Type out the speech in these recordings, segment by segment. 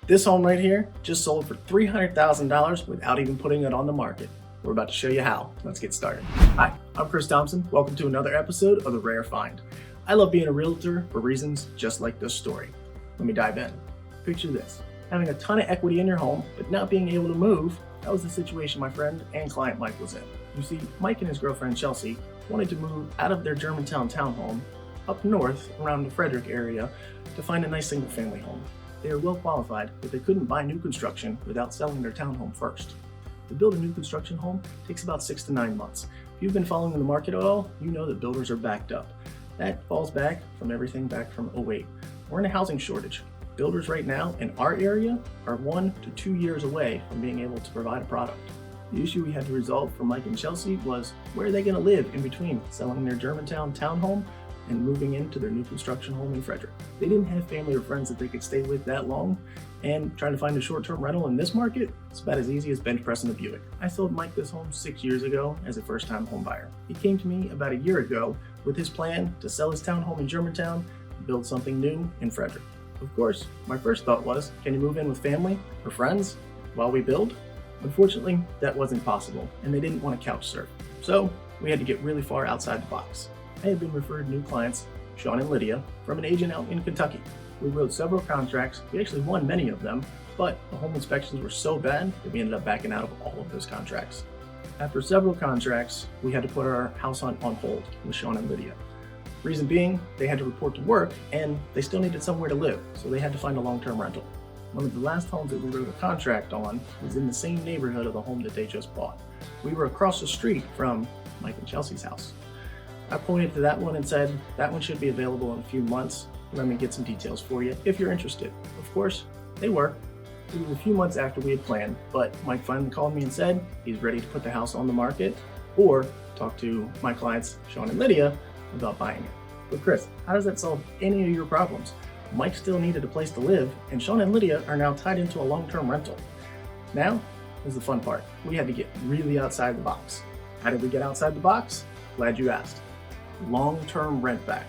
This home right here just sold for $300,000 without even putting it on the market. We're about to show you how. Let's get started. Hi, I'm Chris Thompson. Welcome to another episode of The Rare Find. I love being a realtor for reasons just like this story. Let me dive in. Picture this. Having a ton of equity in your home, but not being able to move. That was the situation my friend and client Mike was in. You see, Mike and his girlfriend Chelsea wanted to move out of their Germantown townhome up north around the Frederick area to find a nice single family home. They are well qualified, but they couldn't buy new construction without selling their townhome first. To build a new construction home takes about 6 to 9 months. If you've been following the market at all, you know that builders are backed up. That falls back from everything back from '08. We're in a housing shortage. Builders right now in our area are 1 to 2 years away from being able to provide a product. The issue we had to resolve for Mike and Chelsea was where are they going to live in between selling their Germantown townhome and moving into their new construction home in Frederick. They didn't have family or friends that they could stay with that long, and trying to find a short-term rental in this market is about as easy as bench pressing a Buick. I sold Mike this home 6 years ago as a first-time home buyer. He came to me about a year ago with his plan to sell his townhome in Germantown and build something new in Frederick. Of course, my first thought was, can you move in with family or friends while we build? Unfortunately, that wasn't possible, and they didn't want to couch surf. So we had to get really far outside the box. I had been referred new clients, Sean and Lydia, from an agent out in Kentucky. We wrote several contracts. We actually won many of them, but the home inspections were so bad that we ended up backing out of all of those contracts. After several contracts, we had to put our house hunt on hold with Sean and Lydia. Reason being, they had to report to work and they still needed somewhere to live, so they had to find a long-term rental. One of the last homes that we wrote a contract on was in the same neighborhood of the home that they just bought. We were across the street from Mike and Chelsea's house. I pointed to that one and said, that one should be available in a few months. Let me get some details for you if you're interested. Of course, they were. It was a few months after we had planned, but Mike finally called me and said he's ready to put the house on the market or talk to my clients, Sean and Lydia, about buying it. But Chris, how does that solve any of your problems? Mike still needed a place to live, and Sean and Lydia are now tied into a long-term rental. Now is the fun part. We had to get really outside the box. How did we get outside the box? Glad you asked. Long-term rent back.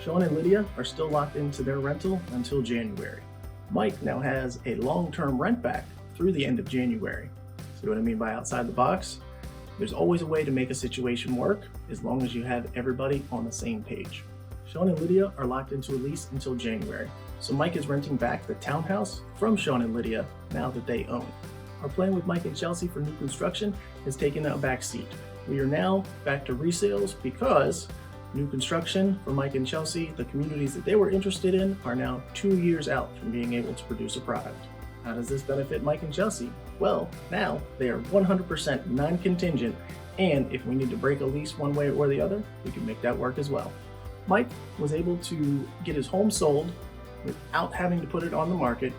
Sean and Lydia are still locked into their rental until January. Mike now has a long-term rent back through the end of January. See what I mean by outside the box? There's always a way to make a situation work as long as you have everybody on the same page. Sean and Lydia are locked into a lease until January, so Mike is renting back the townhouse from Sean and Lydia now that they own. Our plan with Mike and Chelsea for new construction has taken a back seat. We are now back to resales because new construction for Mike and Chelsea, the communities that they were interested in, are now 2 years out from being able to produce a product. How does this benefit Mike and Chelsea? Well, now they are 100% non-contingent, and if we need to break a lease one way or the other, we can make that work as well. Mike was able to get his home sold without having to put it on the market,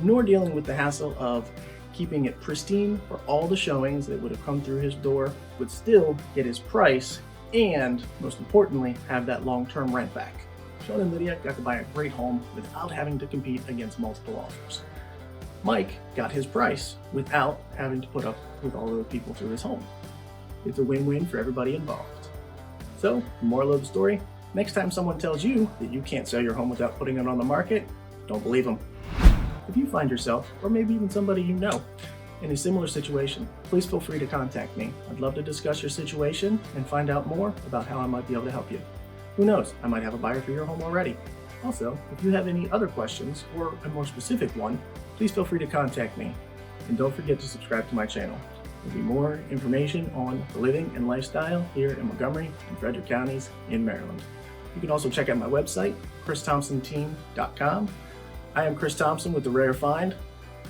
nor dealing with the hassle of keeping it pristine for all the showings that would have come through his door, would still get his price and, most importantly, have that long-term rent back. Sean and Lydia got to buy a great home without having to compete against multiple offers. Mike got his price without having to put up with all of the people through his home. It's a win-win for everybody involved. So, the moral of the story, next time someone tells you that you can't sell your home without putting it on the market, don't believe them. If you find yourself, or maybe even somebody you know, in a similar situation, please feel free to contact me. I'd love to discuss your situation and find out more about how I might be able to help you. Who knows, I might have a buyer for your home already. Also, if you have any other questions or a more specific one, please feel free to contact me. And don't forget to subscribe to my channel. There'll be more information on the living and lifestyle here in Montgomery and Frederick counties in Maryland. You can also check out my website, christhompsonteam.com. I am Chris Thompson with The Rare Find,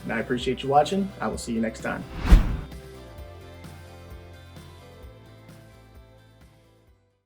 and I appreciate you watching. I will see you next time.